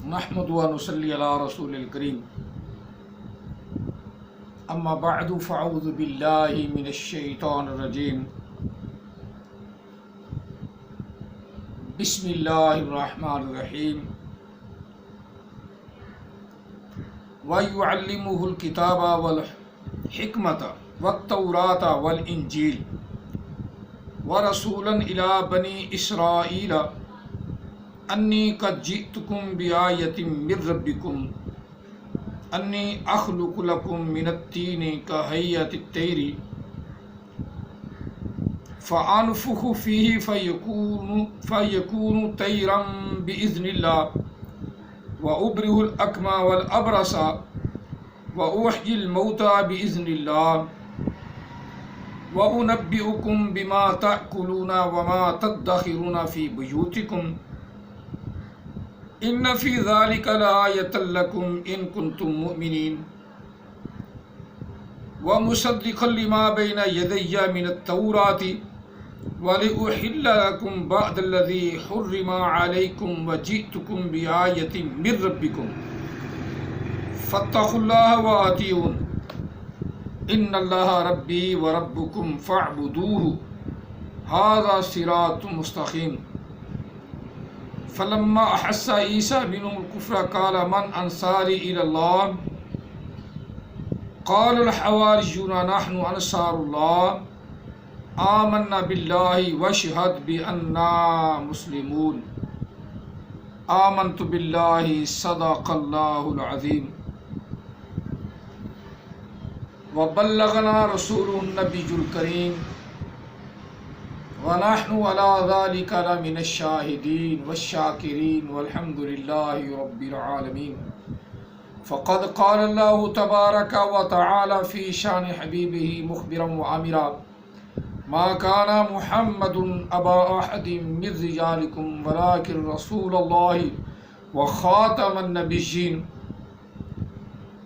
نحمد و نصلی علی رسول الکریم اما بعد فاعوذ باللہ من الشیطان الرجیم بسم اللہ الرحمن الرحیم وَيُعَلِّمُهُ الْكِتَابَ وَالْحِكْمَةَ وَالتَّوْرَاةَ وَالْإِنْجِيلَ وَرَسُولًا إِلَى بَنِي إِسْرَائِيلَ أَنِّي قَدْ جِئْتُكُمْ بِآيَةٍ مِّن رَّبِّكُمْ أَنِّي أَخْلُقُ لَكُم مِّنَ الطِّينِ كَهَيْئَةِ الطَّيْرِ فَأَنفُخُ فِيهِ فَيَكُونُ طَيْرًا بِإِذْنِ اللَّهِ وَأُبْرِئُ الْأَكْمَحَ وَالْأَبْرَصَ وَأُحْيِي الْمَوْتَى بِإِذْنِ اللَّهِ وَأُنَبِّئُكُم بِمَا تَأْكُلُونَ وَمَا تَدَّخِرُونَ فِي بُيُوتِكُمْ إِنَّ فِي ذَلِكَ لَآيَةً لَكُمْ إِن كُنتُم مُّؤْمِنِينَ وَمُصَدِّقًا لِمَا بَيْنَ يَدَيَّ مِنَ التَّوْرَاةِ وَلِأُحِلَّ لَكُمْ بَعْضَ الَّذِي حُرِّمَ عَلَيْكُمْ وَجِئْتُكُمْ بِآيَةٍ مِّن رَّبِّكُمْ فَاتَّقُوا اللَّهَ وَأَطِيعُونِ إِنَّ اللَّهَ رَبِّي وَرَبُّكُمْ فَاعْبُدُوهُ هَٰذَا صِرَاطٌ مُّسْتَقِيمٌ فَلَمَّا أَحَسَّ عِيسَىٰ مِنْهُمُ الْكُفْرَ قَالَ مَنْ أَنصَارِي إِلَى اللَّهِ قَالَ الْحَوَارِيُّونَ نَحْنُ أَنصَارُ اللَّهِ آمَنَّا بِاللَّهِ وَاشْهَدْ بِأَنَّا مُسْلِمُونَ آمنت باللہ صدق اللہ العظیم وبلغنا رسوله النبی الکریم ونحن على ذلك لمن الشاہدین والشاکرین والحمد للہ رب العالمین فقد قال اللہ تبارک وتعالی فی شان حبیبہ مخبرا وآمرا ما كان محمد ابا احد من رجالكم ولكن رسول الله وخاتم النبيين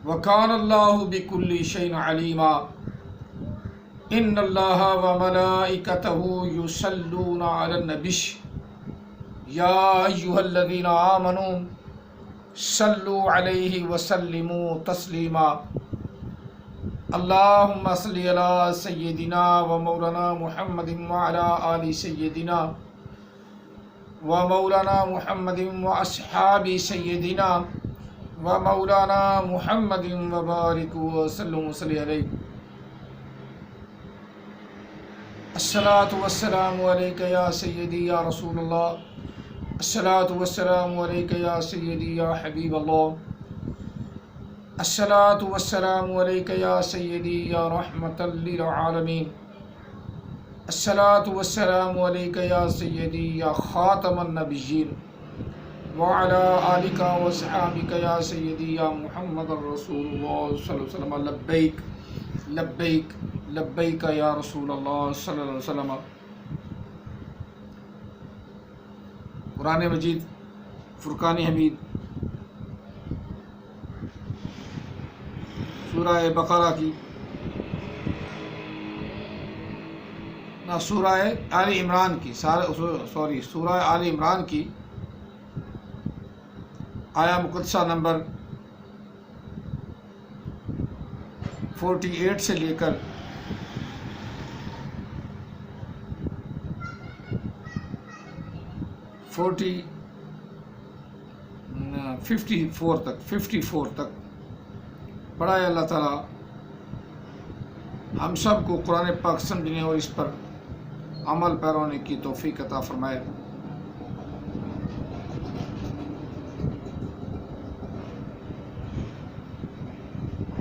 وكان الله بكل شيء عليما ان الله وملائكته يصلون على النبي يا ايها الذين آمنوا صلوا عليه وسلموا تسليما اللهم صل على سيدنا ومولانا محمد وعلى آل سيدنا ومولانا محمد وأصحاب سيدنا ومولانا محمد وبارك وسلم وصل عليه الصلاة والسلام عليك يا سيدي يا رسول الله الصلاة والسلام عليك يا سيدي يا حبيب الله الصلاة والسلام عليك يا سيدي يا رحمة للعالمين الصلاة والسلام عليك يا سيدي يا خاتم النبيين وعلى آلك وصحابك يا سيدي يا محمد رسول الله صلى الله عليه وسلم لبيك لبيك لبيك يا رسول الله صلى الله عليه وسلم قرآن مجید فرقان حمید سورہ بقرہ کی سورہ آل عمران کی سورہ آل عمران کی آیا مقدسہ نمبر 48 سے لے کر 54 تک پڑھا ہے۔ اللہ تعالیٰ ہم سب کو قرآن پاک سمجھنے اور اس پر عمل پیرانے کی توفیق عطا فرمائے۔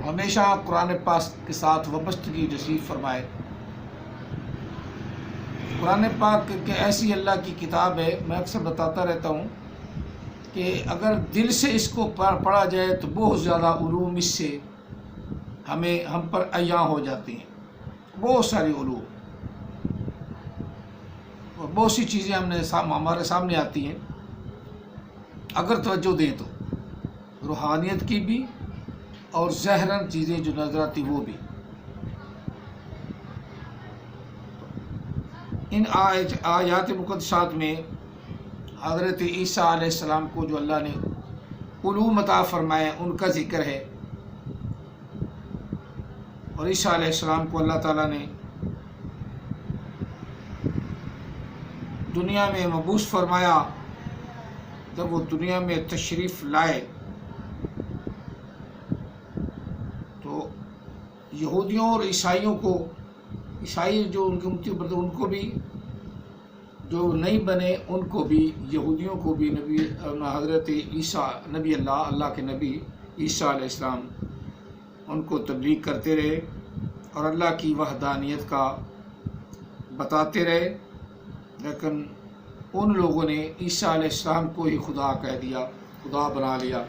ہمیشہ قرآن پاک کے ساتھ وابستگی نصیب فرمائے۔ قرآن پاک کہ ایسی اللہ کی کتاب ہے، میں اکثر بتاتا رہتا ہوں کہ اگر دل سے اس کو پڑھا جائے تو بہت زیادہ علوم اس سے ہم پر عیاں ہو جاتی ہیں، بہت ساری علوم اور بہت سی چیزیں ہمارے سامنے آتی ہیں اگر توجہ دیں تو، روحانیت کی بھی اور ظاہراً چیزیں جو نظر آتی وہ بھی۔ ان آیات مقدسات میں حضرت عیسیٰ علیہ السلام کو جو اللہ نے علوم عطا فرمائے، ان کا ذکر ہے۔ اور عیسیٰ علیہ السلام کو اللہ تعالیٰ نے دنیا میں مبعوث فرمایا۔ جب وہ دنیا میں تشریف لائے تو یہودیوں اور عیسائیوں کو، عیسائی جو ان کی امتی پر ان کو بھی، جو نہیں بنے ان کو بھی، یہودیوں کو بھی نبی حضرت عیسیٰ نبی اللہ کے نبی عیسیٰ علیہ السلام ان کو تبلیغ کرتے رہے اور اللہ کی وحدانیت کا بتاتے رہے، لیکن ان لوگوں نے عیسیٰ علیہ السلام کو ہی خدا کہہ دیا، خدا بنا لیا۔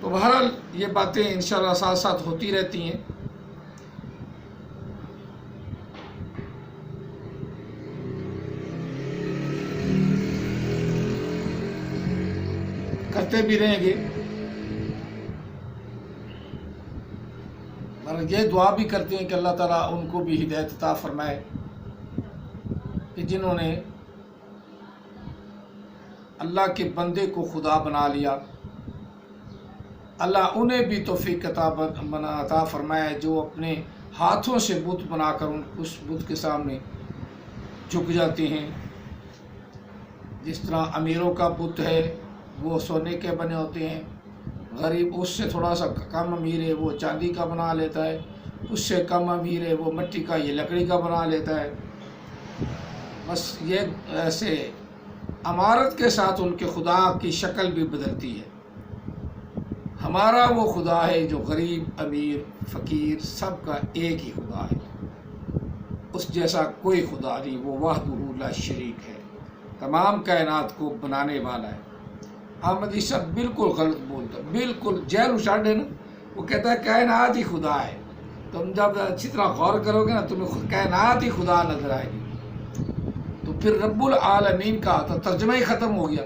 تو بہرحال یہ باتیں انشاءاللہ ساتھ ساتھ ہوتی رہتی ہیں۔ کرتے بھی رہیں گے، اور یہ دعا بھی کرتے ہیں کہ اللہ تعالیٰ ان کو بھی ہدایت عطا فرمائے کہ جنہوں نے اللہ کے بندے کو خدا بنا لیا، اللہ انہیں بھی توفیق عطا فرمائے جو اپنے ہاتھوں سے بت بنا کر اس بت کے سامنے جھک جاتے ہیں۔ جس طرح امیروں کا بت ہے وہ سونے کے بنے ہوتے ہیں، غریب اس سے تھوڑا سا کم امیر ہے وہ چاندی کا بنا لیتا ہے، اس سے کم امیر ہے وہ مٹی کا، یہ لکڑی کا بنا لیتا ہے۔ بس یہ ایسے عمارت کے ساتھ ان کے خدا کی شکل بھی بدلتی ہے۔ ہمارا وہ خدا ہے جو غریب امیر فقیر سب کا ایک ہی خدا ہے، اس جیسا کوئی خدا نہیں، وہ وحدہ لا شریک ہے، تمام کائنات کو بنانے والا ہے۔ احمدی صاحب بالکل غلط بولتا، بالکل جیل اچاڑ ہے نا، وہ کہتا ہے کائنات ہی خدا ہے۔ تم جب اچھی طرح غور کرو گے نا تمہیں کائنات ہی خدا نظر آئے گی، تو پھر رب العالمین کا تو ترجمہ ہی ختم ہو گیا،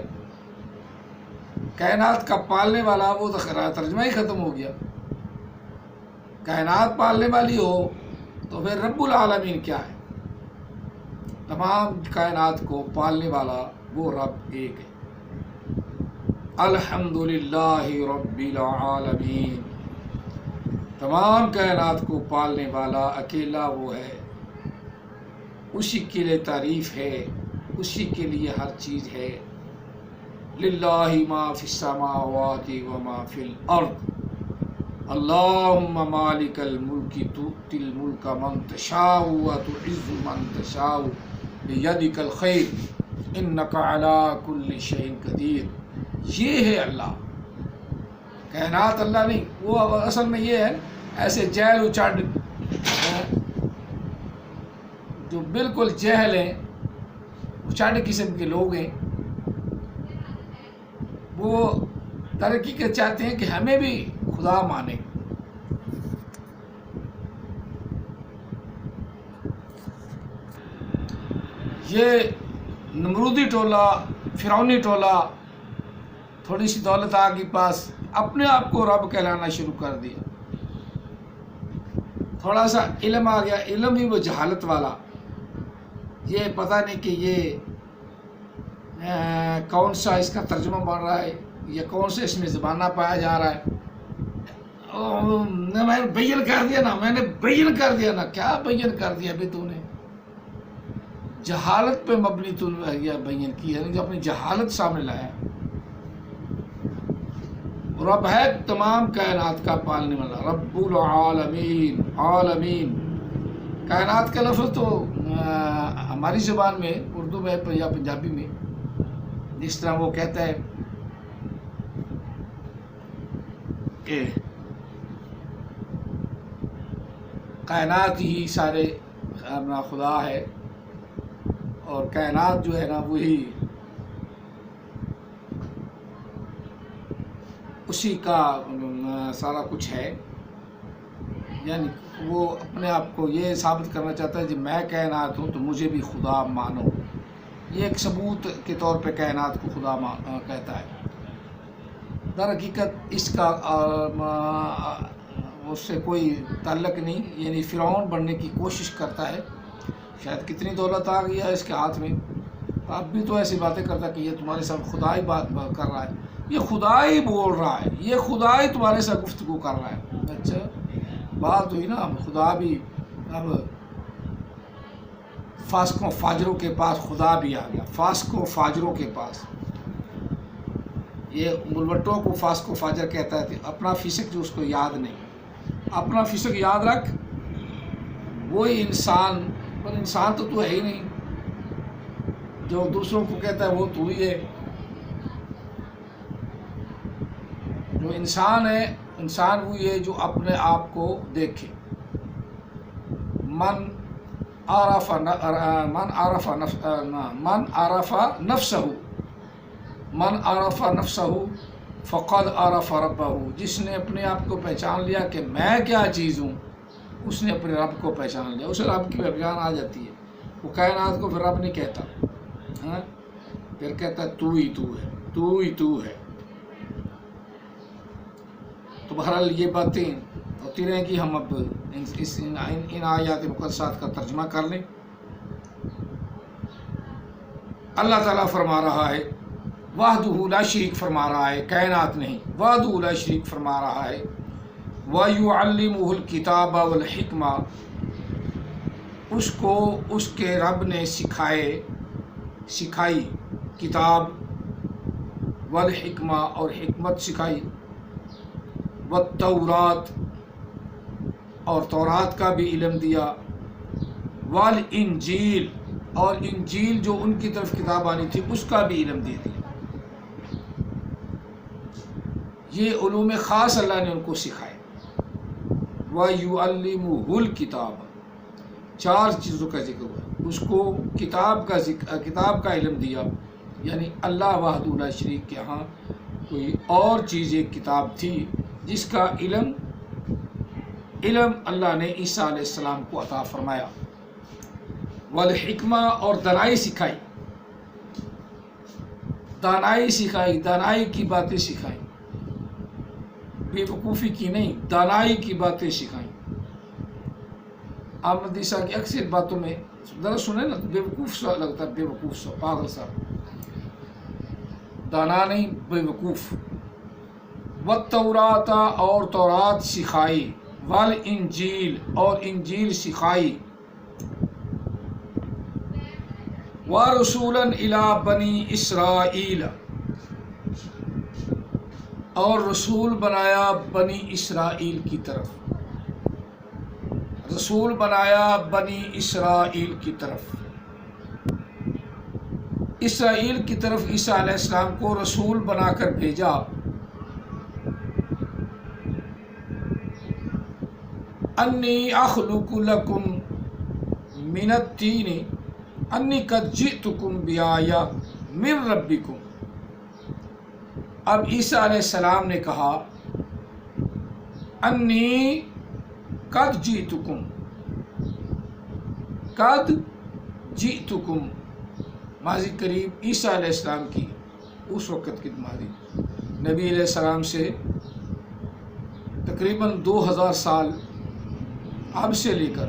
کائنات کا پالنے والا وہ تو ترجمہ ہی ختم ہو گیا۔ کائنات پالنے والی ہو تو پھر رب العالمین کیا ہے؟ تمام کائنات کو پالنے والا وہ رب ایک ہے۔ الحمدللہ رب العالمین، تمام کائنات کو پالنے والا اکیلا وہ ہے، اسی کے لیے تعریف ہے، اسی کے لیے ہر چیز ہے۔ للہ ما فی السماوات وما فی الارض، اللہم مالک الملک تؤتی الملک من تشاء وتعز من تشاء بیدک الخیر انک علی کل شیء قدیر۔ یہ ہے اللہ، کائنات اللہ نہیں، وہ اصل میں یہ ہے ایسے جہل اچاڑ جو بالکل جہل ہیں، اچاڑ قسم کے لوگ ہیں، وہ ترقی کے چاہتے ہیں کہ ہمیں بھی خدا مانے۔ یہ نمرودی ٹولہ، فرعونی ٹولہ، تھوڑی سی دولت آ گئی پاس، اپنے آپ کو رب کہلانا شروع کر دیا۔ تھوڑا سا علم آ گیا، علم بھی وہ جہالت والا، یہ پتہ نہیں کہ یہ کون سا اس کا ترجمہ بن رہا ہے یا کون سے اس میں زبانہ پایا جا رہا ہے۔ میں نے بیان کر دیا نا، میں نے بیان کر دیا نا، کیا بیان کر دیا ابھی تو نے؟ جہالت پہ مبنی تو بیان کی ہے، جو اپنی جہالت سامنے لایا۔ رب ہے تمام کائنات کا پالنے والا، رب العالمین، عالمین۔ کائنات کا لفظ تو ہماری زبان میں اردو میں یا پنجابی میں جس طرح وہ کہتا ہے کہ کائنات ہی سارے اپنا خدا ہے، اور کائنات جو ہے نا وہی اسی کا سارا کچھ ہے، یعنی وہ اپنے آپ کو یہ ثابت کرنا چاہتا ہے کہ میں کائنات ہوں تو مجھے بھی خدا مانو۔ یہ ایک ثبوت کے طور پہ کائنات کو خدا کہتا ہے۔ در حقیقت اس کا اس سے کوئی تعلق نہیں، یعنی فرعون بننے کی کوشش کرتا ہے، شاید کتنی دولت آ گئی ہے اس کے ہاتھ میں، اب بھی تو ایسی باتیں کرتا کہ یہ تمہارے ساتھ خدا ہی بات کر رہا ہے، یہ خدا ہی بول رہا ہے، یہ خدا ہی تمہارے ساتھ گفتگو کر رہا ہے۔ اچھا بات ہوئی نا، اب خدا بھی، اب فاسقوں فاجروں کے پاس خدا بھی آ گیا، فاسقوں فاجروں کے پاس۔ یہ ملوٹوں کو فاسق و فاجر کہتا ہے، اپنا فسق جو اس کو یاد نہیں، اپنا فسق یاد رکھ، وہی انسان، پر انسان تو ہے ہی نہیں، جو دوسروں کو کہتا ہے وہ تو ہی ہے۔ جو انسان ہے، انسان وہی ہے جو اپنے آپ کو دیکھے۔ من عرف نفسہ فقد عرف ربہ، جس نے اپنے آپ کو پہچان لیا کہ میں کیا چیز ہوں، اس نے اپنے رب کو پہچان لیا، اسے رب کی پہچان آ جاتی ہے۔ وہ کائنات کو پھر رب نہیں کہتا، پھر کہتا ہے تو ہی تو ہے، تو ہی تو ہے۔ تو بہرحال یہ باتیں ہوتی رہیں گی، ہم اب ان آیات مقدسات کا ترجمہ کر لیں۔ اللہ تعالیٰ فرما رہا ہے، وحدہ لا شریک فرما رہا ہے، کائنات نہیں، وحدہ لا شریک فرما رہا ہے، وَيُعَلِّمُهُ الْكِتَابَ وَالْحِکْمَةَ، اس کو اس کے رب نے سکھائی کتاب، والحکمہ اور حکمت سکھائی، والتورات اور تورات کا بھی علم دیا، والانجیل اور انجیل جو ان کی طرف کتاب آنی تھی اس کا بھی علم دے دیا۔ یہ علوم خاص اللہ نے ان کو سکھائے۔ وَيُعَلِّمُهُ الْكِتَابَ، 4 چیزوں کا ذکر ہوا، اس کو کتاب کا علم دیا، یعنی اللہ وحدہ لا شریک کے ہاں کوئی اور چیز ایک کتاب تھی جس کا علم اللہ نے عیسیٰ علیہ السلام کو عطا فرمایا۔ والحکمہ اور دانائی سکھائی، دانائی کی باتیں سکھائیں، بے وقوفی کی نہیں، دانائی کی باتیں سکھائیں۔ احمد عیسیٰ کی اکثر باتوں میں ذرا سنیں نا، بے وقوف سا لگتا ہے، بے وقوف سا، پاگل سا، دانا نہیں، بے وقوف۔ والتورات اور تورات سکھائی، والانجیل اور انجیل سکھائی، وَرُسُولًا إِلَىٰ بَنِي اسرائیل، اور رسول بنایا بنی اسرائیل کی طرف، رسول بنایا بنی اسرائیل کی طرف، اسرائیل کی طرف عیسیٰ علیہ السلام کو رسول بنا کر بھیجا۔ انی اخلق لکم من الطین انی قد جئتکم بآیہ من ربکم۔ اب عیسیٰ علیہ السلام نے کہا انی قد جئتکم، قد جئتکم ماضی قریب عیسیٰ علیہ السلام کی اس وقت کی ماضی، نبی علیہ السلام سے تقریباً 2000 سال اب سے لے کر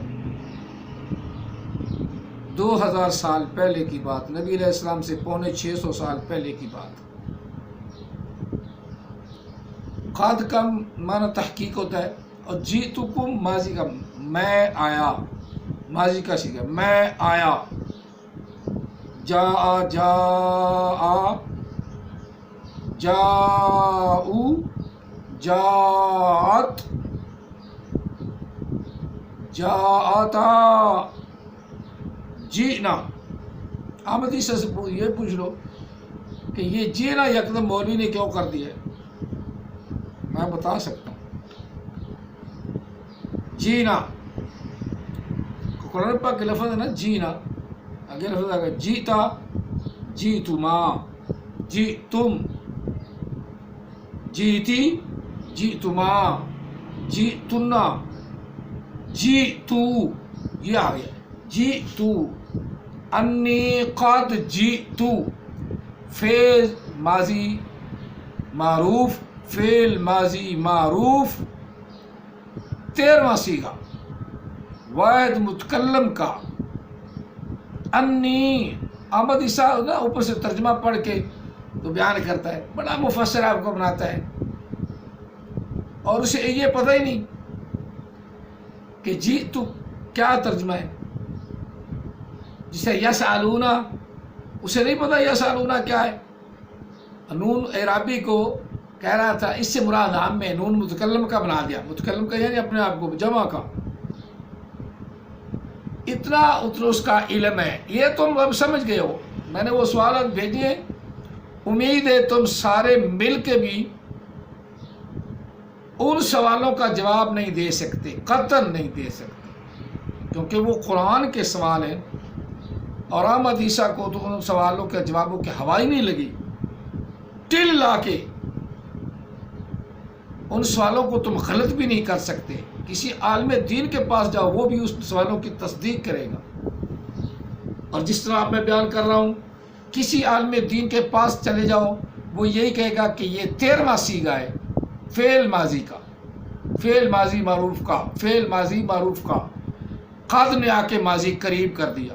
2000 سال پہلے کی بات، نبی علیہ السلام سے 550 سال پہلے کی بات۔ قد کا معنی تحقیق ہوتا ہے، اور جئتکم ماضی کا، میں آیا، ماضی کا سیکھا، میں آیا، جاء جاءو جاءت جاءتا جینا۔ احمد عیسیٰ سے یہ پوچھ لو کہ یہ جینا یکدم مولوی نے کیوں کر دیا ہے، میں بتا سکتا ہوں۔ جینا قرآن پاک کے لفظ ہے نا، جینا، آگے لفظ آگا جیتا، جیتما، جیتم، جیتی، جیتما، جیتنا، جیتو، یہ آ گیا جیتو، انی قد جیتو، فعل ماضی معروف، فعل ماضی معروف 13واں صیغہ واحد متکلم کا، انی احمد عیسیٰ نا اوپر سے ترجمہ پڑھ کے تو بیان کرتا ہے، بڑا مفسر آپ کو بناتا ہے، اور اسے یہ پتہ ہی نہیں کہ جی تو کیا ترجمہ ہے. جسے یسالونا، اسے نہیں پتہ یسالونا کیا ہے. نون اعرابی کو کہہ رہا تھا اس سے مراد عام میں نون متکلم کا بنا دیا، متکلم کا یعنی اپنے آپ کو جمع کا. اتنا اس کا علم ہے، یہ تم اب سمجھ گئے ہو. میں نے وہ سوالات بھیجے، امید ہے تم سارے مل کے بھی ان سوالوں کا جواب نہیں دے سکتے، قطعاً نہیں دے سکتے، کیونکہ وہ قرآن کے سوال ہیں. اور احمد عیسیٰ کو تو ان سوالوں کے جوابوں کی ہوا ہی نہیں لگی. ٹل لا کے ان سوالوں کو تم غلط بھی نہیں کر سکتے. کسی عالم دین کے پاس جاؤ، وہ بھی اس سوالوں کی تصدیق کرے گا. اور جس طرح اب میں بیان کر رہا ہوں، کسی عالم دین کے پاس چلے جاؤ، وہ یہی کہے گا کہ یہ 13واں صیغہ ہے فعل ماضی کا، فعل ماضی معروف کا، فعل ماضی معروف کا قد نے آ کے ماضی قریب کر دیا.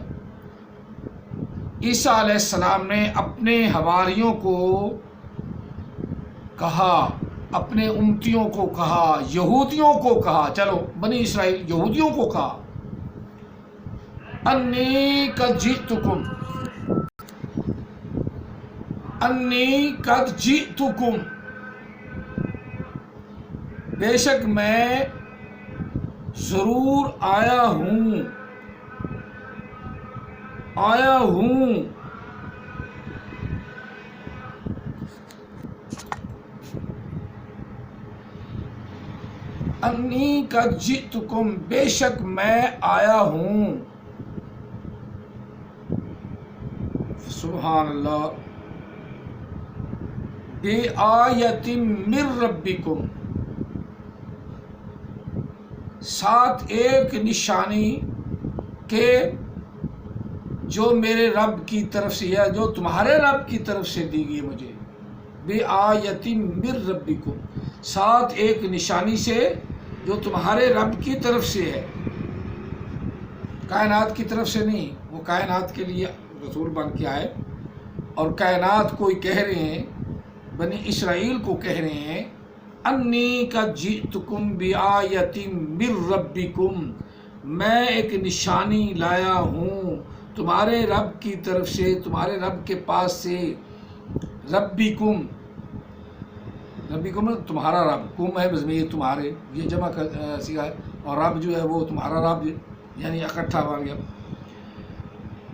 عیسیٰ علیہ السلام نے اپنے حواریوں کو کہا، اپنے امتیوں کو کہا، یہودیوں کو کہا، چلو بنی اسرائیل یہودیوں کو کہا، انی قد جئتکم، انی قد جئتکم، بے شک میں ضرور آیا ہوں، آیا ہوں. انی قد جئتکم، بے شک میں آیا ہوں. سبحان اللہ. بے آیت من ربکم، ساتھ ایک نشانی کہ جو میرے رب کی طرف سے ہے، جو تمہارے رب کی طرف سے دی گئی مجھے. بے آیت من ربکم، ساتھ ایک نشانی سے جو تمہارے رب کی طرف سے ہے، کائنات کی طرف سے نہیں. وہ کائنات کے لیے رسول بن کے آئے، اور کائنات کو کہہ رہے ہیں، بنی اسرائیل کو کہہ رہے ہیں انی قد جئتکم بآیۃ من ربکم، میں ایک نشانی لایا ہوں تمہارے رب کی طرف سے، تمہارے رب کے پاس سے. ربکم، ربکم تمہارا رب، کم ہے بضمیر تمہارے، یہ جمع کا صیغہ ہے، اور رب جو ہے وہ تمہارا رب، یعنی اکٹھا آ گیا.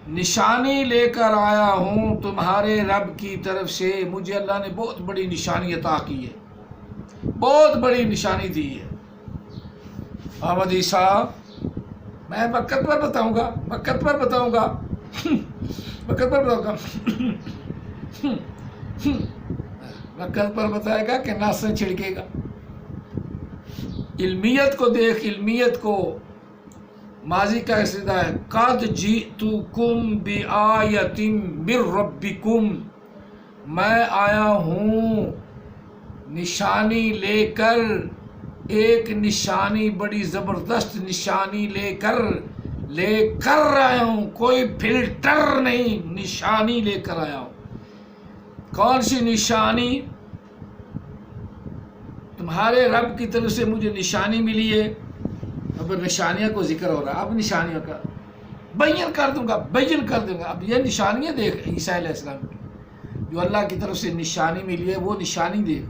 نشانی لے کر آیا ہوں تمہارے رب کی طرف سے، مجھے اللہ نے بہت بڑی نشانی عطا کی ہے، بہت بڑی نشانی دی ہے. احمد عیسیٰ، میں وقت پر بتاؤں گا، وقت پر بتاؤں گا، وقت پر بتاؤں گا، وقت پر بتائے گا کہ ناسن چھڑکے گا. علمیت کو دیکھ، علمیت کو. ماضی کا سیدھا ہے قد جئتکم بآیۃ من ربکم، میں آیا ہوں نشانی لے کر، ایک نشانی، بڑی زبردست نشانی لے کر آیا ہوں، کوئی فلٹر نہیں، نشانی لے کر آیا ہوں. کون سی نشانی؟ تمہارے رب کی طرف سے مجھے نشانی ملی ہے. اب نشانیاں کو ذکر ہو رہا ہے، اب نشانیوں کا بیان کر دوں گا، بیان کر دوں گا. اب یہ نشانیاں دیکھ عیسیٰ علیہ السلام کی، جو اللہ کی طرف سے نشانی ملی ہے، وہ نشانی دیکھ.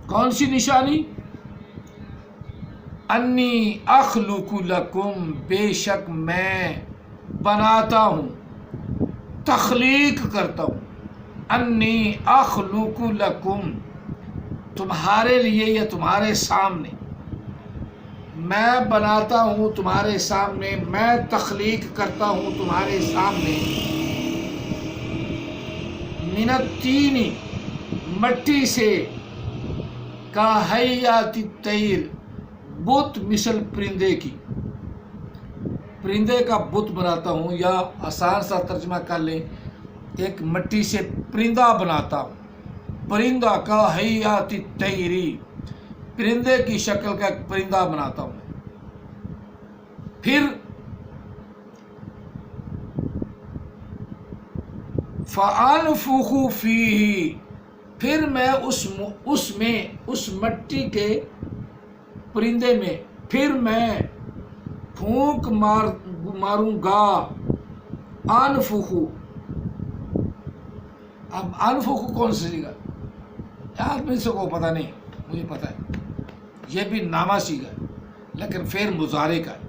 کون سی نشانی؟ انی اخلق لکم، بے شک میں بناتا ہوں، تخلیق کرتا ہوں. انی اخلق لکم، تمہارے لیے یا تمہارے سامنے، میں بناتا ہوں تمہارے سامنے، میں تخلیق کرتا ہوں تمہارے سامنے. من الطین، مٹی سے، کا حیات الطیر، بت مثل پرندے کی، پرندے کا بت بناتا ہوں، یا آسان سا ترجمہ کر لیں، ایک مٹی سے پرندہ بناتا ہوں. پرندہ کا حیات الطیر، پرندے کی شکل کا ایک پرندہ بناتا ہوں. پھر فَأَنفُخُ فِيهِ، پھر میں اس مٹی کے پرندے میں پھر میں پھونک ماروں گا. انفخ، اب انفخ کون سی سیگا؟ آدمی سے کو پتہ نہیں، مجھے پتہ ہے یہ بھی نامہ سیگا لیکن فعل مضارع کا ہے.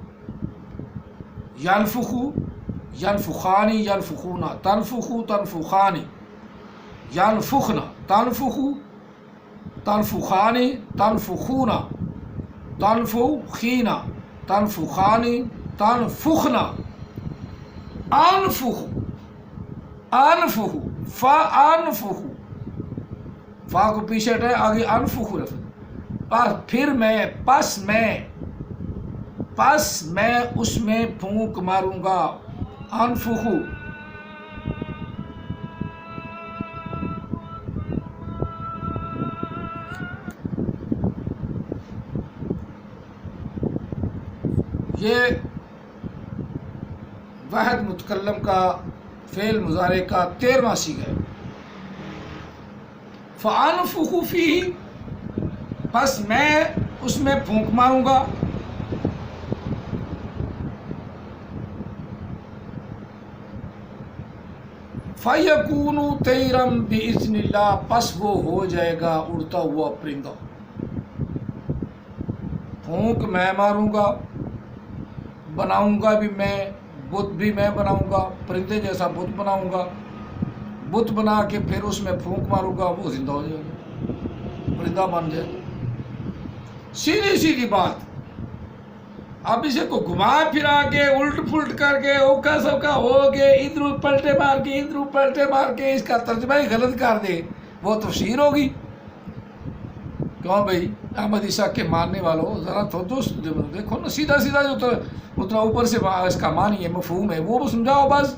ینفخ، ینفخانی، ینفخونا، تنفخ، تنفخانی، ینفخنا، تنفخ، تنفخانی، تنفخونا، تنفخینا، تنفخانی، تنفخنا. انفخ، انفخ، فانفخ، فا کو پیچھے ہٹائے آگے انفخ لفظ. پھر میں پس میں اس میں پھونک ماروں گا. انفخ، یہ واحد متکلم کا فعل مضارع کا 13واں صیغہ ہے. فَأَنفُخُ فِيهِ، پس میں اس میں پھونک ماروں گا. فَيَكُونُ طَيْرًا بِإِذْنِ اللَّهِ، پس وہ ہو جائے گا اڑتا ہوا پرندہ. پھونک میں ماروں گا، بناؤں گا بھی میں، بت بھی میں بناؤں گا، پرندے جیسا بت بناؤں گا. بت بنا کے پھر اس میں پھونک ماروں گا، وہ زندہ ہو جائے گا، پرندہ بن جائے گا. سیدھی سیدھی بات. اب اسے کو گھما پھرا کے الٹ پھلٹ کر کے اوکا سوکا ہو کے ادھر پلٹے مار کے اس کا ترجمہ ہی غلط کر دے، وہ تفسیر ہوگی. کیوں بھائی احمد عیسیٰ کے ماننے والوں، ذرا تو دیکھو نا، سیدھا جو اتنا اوپر سے اس کا معنی ہے، مفہوم ہے، وہ سمجھاؤ بس.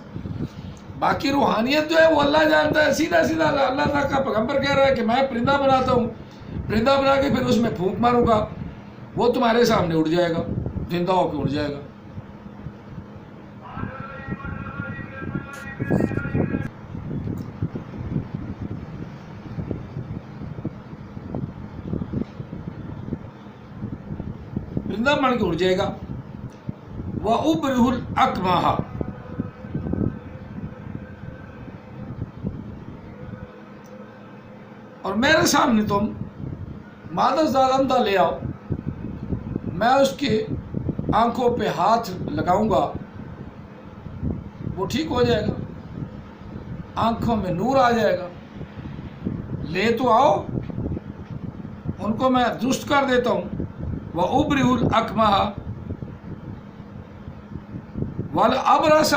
باقی روحانیت جو ہے وہ اللہ جانتا ہے. سیدھا اللہ تعالیٰ کا پیغمبر کہہ رہا ہے کہ میں پرندہ بناتا ہوں، پرندہ بنا کے پھر اس میں پھونک ماروں گا، وہ تمہارے سامنے اڑ جائے گا، زندہ ہو کے اڑ جائے گا. پرندہ بن کے اڑ جائے گا. وَأُبْرِئُ الْأَكْمَحَ، اور میرے سامنے تم مادہ زاد اندھا لے آؤ، میں اس کے آنکھوں پہ ہاتھ لگاؤں گا، وہ ٹھیک ہو جائے گا، آنکھوں میں نور آ جائے گا. لے تو آؤ، ان کو میں درست کر دیتا ہوں. وَأُبْرِئُ الْأَكْمَحَ وَالْأَبْرَصَ،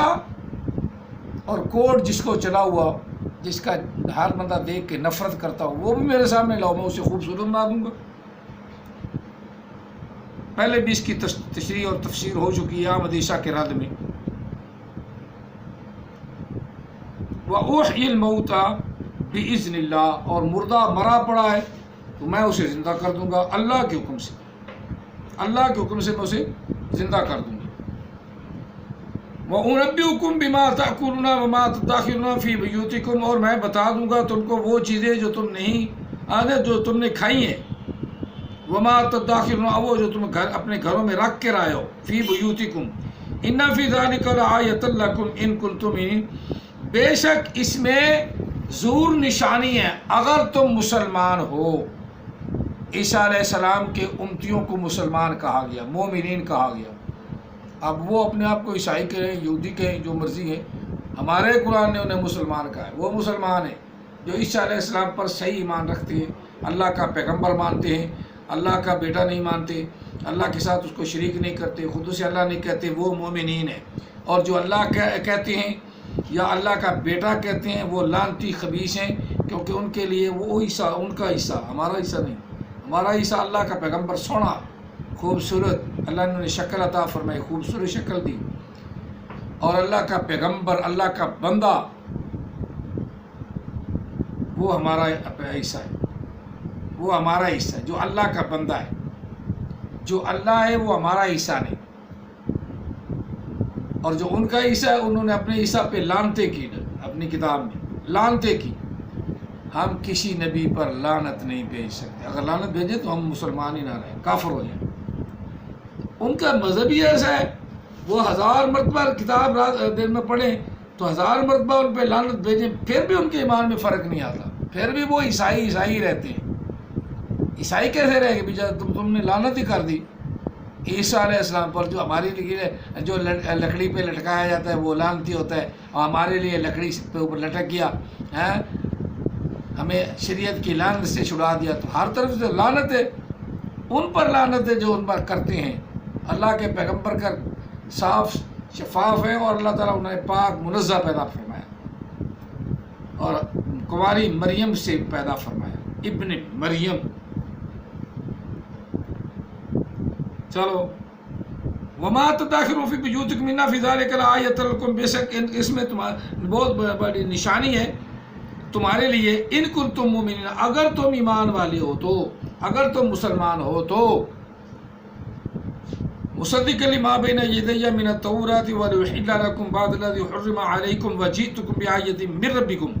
اور کوڑ جس کو چلا ہوا، جس کا ہر بندہ دیکھ کے نفرت کرتا ہو، وہ بھی میرے سامنے لاؤ، میں اسے خوبصورت بنا دوں گا. پہلے بھی اس کی تشریح اور تفسیر ہو چکی ہے احمد عیسیٰ کے رد میں. وَأُحْيِي الْمَوْتَى بِإِذْنِ اللَّهِ، اور مردہ مرا پڑا ہے تو میں اسے زندہ کر دوں گا اللہ کے حکم سے، اللہ کے حکم سے میں اسے زندہ کر دوں گا. وَأُنَبِّئُكُم بِمَا تَأْكُلُونَ وَمَا تَدَّخِرُونَ فِي بُيُوتِكُمْ، اور میں بتا دوں گا تم کو وہ چیزیں جو تم نے کھائی ہیں. وَمَا تَدَّخِرُونَ، وہ جو تم اپنے گھروں میں رکھ کے رائے ہو. فِي بُيُوتِكُمْ إِنَّ فِي ذَلِكَ لَآيَةً لَكُمْ إِن كُنتُم مُؤْمِنِينَ، بے شک اس میں ضرور نشانی ہے اگر تم مسلمان ہو. عیسیٰ علیہ السلام کے امتیوں کو مسلمان کہا گیا، مومنین کہا گیا. اب وہ اپنے آپ کو عیسائی کہیں، یہودی کہیں، جو مرضی ہے، ہمارے قرآن نے انہیں مسلمان کہا ہے. وہ مسلمان ہیں جو عیسیٰ علیہ السلام پر صحیح ایمان رکھتے ہیں، اللہ کا پیغمبر مانتے ہیں، اللہ کا بیٹا نہیں مانتے، اللہ کے ساتھ اس کو شریک نہیں کرتے، خود اسے اللہ نہیں کہتے، وہ مومنین ہیں. اور جو اللہ کہتے ہیں یا اللہ کا بیٹا کہتے ہیں وہ لعنتی خبیث ہیں، کیونکہ ان کے لیے وہ عیسیٰ ان کا عیسیٰ، ہمارا عیسیٰ نہیں. ہمارا عیسیٰ اللہ کا پیغمبر سونا، خوبصورت، اللہ نے شکل عطا فرمائی، خوبصورت شکل دی. اور اللہ کا پیغمبر، اللہ کا بندہ، وہ ہمارا عیسیٰ ہے، وہ ہمارا عیسیٰ ہے جو اللہ کا بندہ ہے. جو اللہ ہے وہ ہمارا عیسیٰ نہیں. اور جو ان کا عیسیٰ ہے انہوں نے اپنے عیسیٰ پہ لعنتیں کی اپنی کتاب میں، لعنتیں کی. ہم کسی نبی پر لعنت نہیں بھیج سکتے. اگر لعنت بھیجیں تو ہم مسلمان ہی نہ رہیں، کافر ہو جائیں. ان کا مذہب ہی ایسا ہے، وہ 1000 مرتبہ کتاب رات دن میں پڑھیں تو 1000 مرتبہ ان پہ لعنت بھیجیں، پھر بھی ان کے ایمان میں فرق نہیں آتا، پھر بھی وہ عیسائی رہتے ہیں. عیسائی کیسے رہے گے جب تم نے لعنت ہی کر دی عیسیٰ علیہ السلام پر. جو ہمارے لیے جو لکڑی پہ لٹکایا جاتا ہے وہ لعنتی ہوتا ہے، اور ہمارے لیے لکڑی پہ اوپر لٹک گیا، ہمیں شریعت کی لعنت سے چھڑا دیا. تو ہر طرف سے لعنت ہے، ان پر لعنت ہے جو ان پر کرتے ہیں. اللہ کے پیغمبر کا صاف شفاف ہے، اور اللہ تعالیٰ انہیں پاک منزہ پیدا فرمایا، اور کنواری مریم سے پیدا فرمایا، ابن مریم. چلو وما تداخلوا فی بیوتکم ان فی ذلک لآیۃ لکم، بے شک اس میں بہت بڑی نشانی ہے تمہارے لیے. ان کنتم مؤمنین، اگر تم ایمان والے ہو تو، اگر تم مسلمان ہو تو. مصدقا لما بین یدی من التوراۃ ولأحل لکم بعض الذی حرم علیکم وجئتکم بآیۃ من ربکم،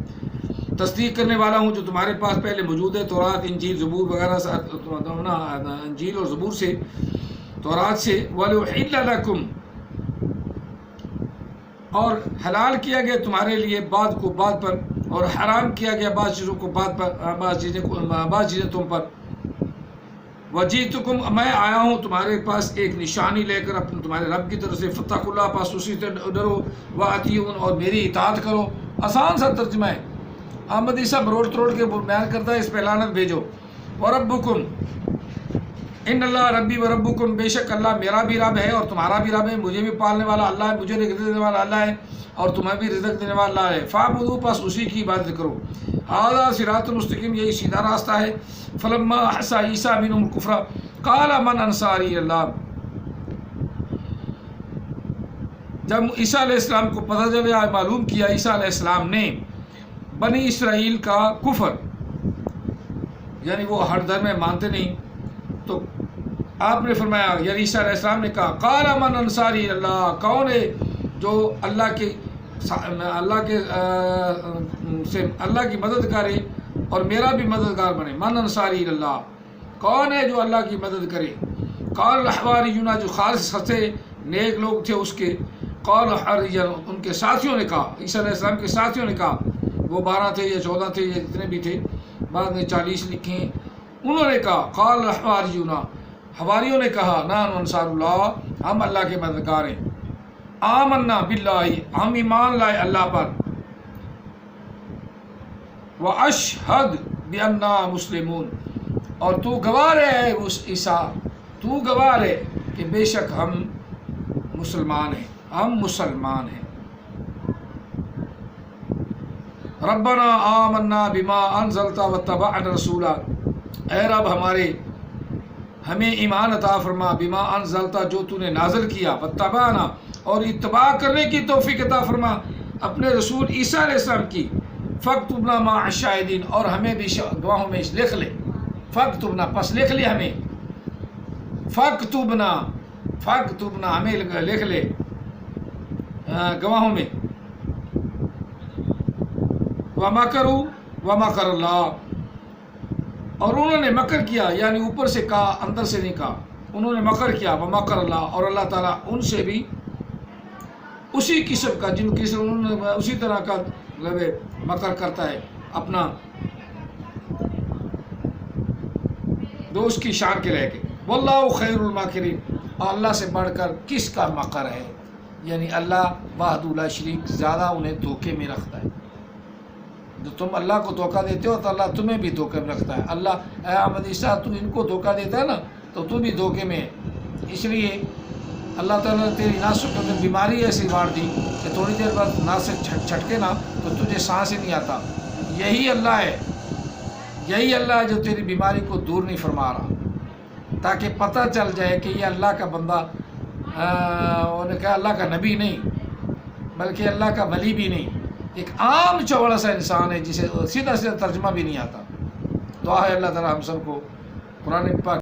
تصدیق کرنے والا ہوں جو تمہارے پاس پہلے موجود ہے، تورات انجیل زبور وغیرہ سے، انجیل اور زبور سے، تورات سے. وَلُحِلَّ لَكُمْ، اور حلال کیا گیا تمہارے لیے بعض کو بعض پر، اور حرام کیا گیا بعض چیزوں کو بعض پر، بعض چیزیں تم پر. وَجِئْتُكُمْ، میں آیا ہوں تمہارے پاس ایک نشانی لے کر اپنے تمہارے رب کی طرف سے. فَاتَّقُوا اللَّهَ، پاس اسی سے ڈرو. وَأَطِیعُونِ، اور میری اطاعت کرو. آسان سا ترجمہ ہے، احمد عیسیٰ مروڑ تروڑ کے بیان کرتا ہے اس پہ لعنت بھیجو. وَرَبُّكُمْ ان اللہ ربی و ربکم، بے شک اللہ میرا بھی رب ہے اور تمہارا بھی رب ہے. مجھے بھی پالنے والا اللہ ہے، مجھے رزق دینے والا اللہ ہے، اور تمہیں بھی رزق دینے والا اللہ ہے. فاعبدوہ، پس اسی کی عبادت کرو. ھذا صراط مستقیم، یہی سیدھا راستہ ہے. فلما احس عیسیٰ منہم الکفر قال من انصاری الی اللہ، جب عیسیٰ علیہ السلام کو پتہ چلا، معلوم کیا عیسیٰ علیہ السلام نے بنی اسرائیل کا کفر، یعنی وہ ہر دھرم میں مانتے نہیں، تو آپ نے فرمایا، یعنی عیسیٰ علیہ السلام نے کہا، قال من انصاری اللہ، کون ہے جو اللہ کی مدد کرے اور میرا بھی مددگار بنے. من انصاری اللہ، کون ہے جو اللہ کی مدد کرے. قال الحواریون، جو خالص سچے نیک لوگ تھے اس کے. قال الحواریون، ان کے ساتھیوں نے کہا، عیسیٰ علیہ السلام کے ساتھیوں نے کہا، وہ 12 تھے یا 14 تھے یا جتنے بھی تھے، بعد میں 40 لکھے ہیں. انہوں نے کہا، قال الحواریون، حواریوں نے کہا، نحن انصار اللہ، ہم اللہ کے مددگار ہیں. آمنا باللہ، ہم ایمان لائے اللہ پر. واشہد بأننا مسلمون، اور تو گواہ ہے اس عیسیٰ، تو گواہ ہے کہ بے شک ہم مسلمان ہیں، ہم مسلمان ہیں. ربنا آمنا بما انزلت واتبعنا رسولا، اے رب ہمارے ہمیں ایمان عطا فرما، بما انزلت، جو تو نے نازل کیا، واتبعنا، اور اتباع کرنے کی توفیق عطا فرما اپنے رسول عیسیٰ علیہ السلام کی. فاکتبنا مع الشاہدین، اور ہمیں بھی گواہوں میں لکھ لے. فاکتبنا، پس لکھ لے ہمیں. فاکتبنا ہمیں لکھ لے گواہوں میں. ومکروا ومکر اللہ، اور انہوں نے مکر کیا، یعنی اوپر سے کہا، اندر سے نہیں کہا، انہوں نے مکر کیا. ومکر اللہ، اور اللہ تعالیٰ ان سے بھی اسی قسم کا، جن قسم انہوں نے اسی طرح کا مکر کرتا ہے اپنا دوست کی شان کے رہ کے. واللہ خیر الماکرین، اور اللہ سے بڑھ کر کس کا مکر ہے، یعنی اللہ وحدہ لا شریک زیادہ انہیں دھوکے میں رکھتا ہے. جو تم اللہ کو دھوکہ دیتے ہو تو اللہ تمہیں بھی دھوکے میں رکھتا ہے. اللہ اے احمد عیسیٰ، تو ان کو دھوکہ دیتا ہے نا، تو بھی دھوکے میں ہے. اس لیے اللہ تعالیٰ نے تیری ناسوں کے اندر بیماری ایسی مار دی کہ تھوڑی دیر بعد ناس سے چھٹکے نا تو تجھے سانس ہی نہیں آتا. یہی اللہ ہے، یہی اللہ ہے جو تیری بیماری کو دور نہیں فرما رہا، تاکہ پتہ چل جائے کہ یہ اللہ کا بندہ، انہوں نے کہا اللہ کا نبی نہیں بلکہ اللہ کا ولی بھی نہیں، ایک عام چوڑا سا انسان ہے جسے سیدھا سیدھا ترجمہ بھی نہیں آتا. دعا ہے اللہ تعالیٰ ہم سب کو قرآن پاک